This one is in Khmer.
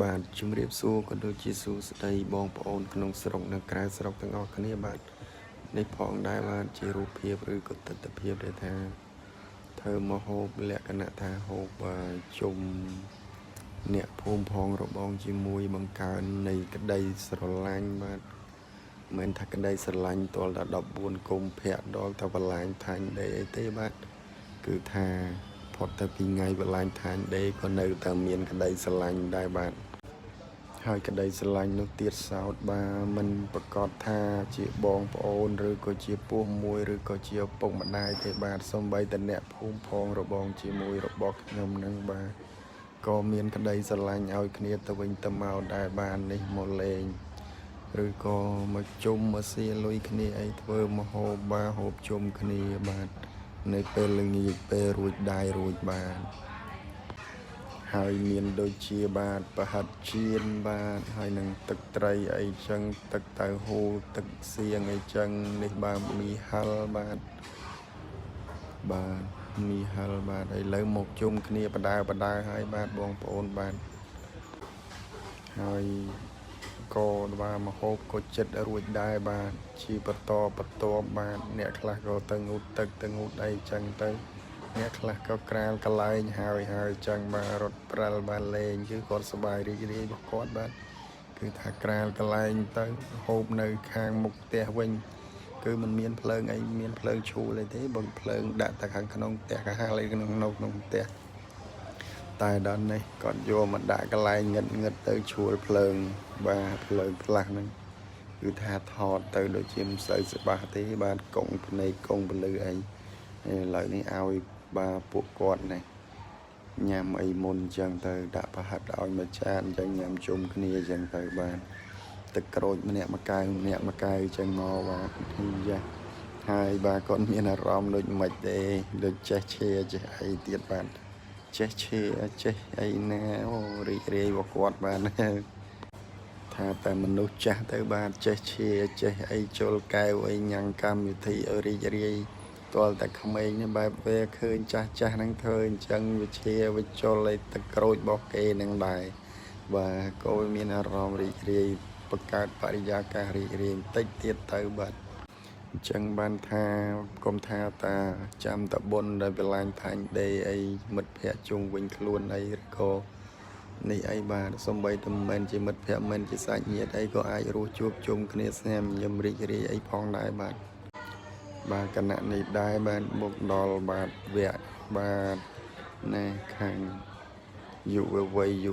បាទជំរាបសួរក៏ដូចជាសួស្តីបងប្អូនក្នុងស្រុកនិងក្រៅស្រុកទាំងអស់គ្នាបាទនេះផងដែរបាទជារូបភាពឬក៏ទិដ្ឋភាពដែលថាធ្វើមកហូបលក្ខណៈថាហូបជុំអ្នកភូមិផងរបងជាមួយបង្កើននៃក្តីស្រឡាញ់បាទមិនថាក្តីស្រឡាញ់តលដល់14កុម្ភៈដល់ទៅបលាញ់ឋានដេអីទេបាទគឺថាផុតទៅពីថ្ងៃបលាញ់ឋានដេក៏នៅតែមានក្តីស្រឡាញ់ដែរបាទហើយក្តីស្រឡាញ់នោះទៀតសោតបាទមិនប្រកាសថាជាបងប្អូនឬក៏ជាពោះមួយឬក៏ជាឪពុកម្ដាយទេបាទសូម្បីតែអ្នកភូមិផងរបងជាមួយរបស់ខ្ញុំនឹងបាទក៏មានក្តីស្រឡាញ់ឲ្យគ្នាទៅវិញទៅមកដែរបាទនេះមកលេងឬក៏មកជុំមកសៀលុយគ្នាអីធ្វើមកហូបបាទហូបជុំគ្នាបាទនៅពេលល្ងាចពេលរួចដាយរួចបាទហើយមានដូចជាបាទប្រហិតចៀនបាទហើយនឹងទឹកត្រីអីចឹងទឹកតៅហ៊ូទឹកសៀងអីចឹងនេះបាទមីហិលបាទមីហិលបាទឥឡូវមកជុំគ្នាបដើហើយបាទបងប្អូនបាទហើយក៏បាទមកហូបក៏ចិត្តរួចដែរបាទជាបន្តបាទអ្នកខ្លះក៏ទៅងូតទឹកទៅងូតអីចឹងទៅអ្នកខ្លះក៏ក្រាលកន្លែងហើយចឹងបាទរត់ព្រិលបាទលេងគឺគាត់សប្បាយរីករាយរបស់គាត់បាទគឺថាក្រាលកន្លែងទៅហូបនៅខាងមុខផ្ទះវិញគឺมันមានភ្លើងអីមានភ្លើងឈូលអីទេបើភ្លើងដាក់តែខាងក្នុងផ្ទះកាហាលអីក្នុងផ្ទះតែដល់នេះគាត់យកមកដាក់កន្លែងងឹតទៅឈួលភ្លើងបាទភ្លើងខ្លះហ្នឹងគឺថាថតទៅដូចជាមិនសូវច្បាស់ទេបាទកុងភ្នែកកុងពលឺអីឥឡូវនេះឲ្យបាទពួកគាត់នេះញ៉ាំអីមុនអញ្ចឹងទៅដាក់ប្រហិតឲ្យមួយចានអញ្ចឹងញ៉ាំជុំគ្នាអញ្ចឹងទៅបាទទឹកក្រូចម្នាក់មួយកែវម្នាក់មួយកែវអញ្ចឹងមកបាទយ៉ាហើយបាទគាត់មានអារម្មណ៍ដូចមិនទេដូចចេះឈេចេះអីទៀតបាទចេះឈេចេះអីណាអូរីករាយរបស់គាត់បាទថាតែមនុស្សចាស់ទៅបាទចេះឈេចេះអីជុលកែវអីញ៉ាំកម្មវិធីឲ្យរីករាយទាល់តែក្មេងបែបវាឃើញចាស់ហ្នឹងធ្វើអញ្ចឹងវាឈេវាជុលឲ្យទឹកក្រូចរបស់គេនឹងដែរបាទក៏មានអារម្មណ៍រីករាយបង្កើតបរិយាកាសរីករាយបន្តិចទៀតទៅបាទអញ្ចឹងបានថាកុំថាតាចាំតបុនដែលបលាញ់ឋានដេអីមិត្តភ័ក្ដិជុំវិញខ្លួនអីឬក៏នេះអីបាទសំបីតែមិនជាមិត្តភ័ក្ដិមិនជាសាច់ញាតិអីក៏អាចរស់ជួបជុំគ្នាស្នាមញញឹមរីករាយអីផងដែរបាទគណៈនេះដែរបាទមកដល់បាទវគ្គបាទណែខាងយុវវ័យយុ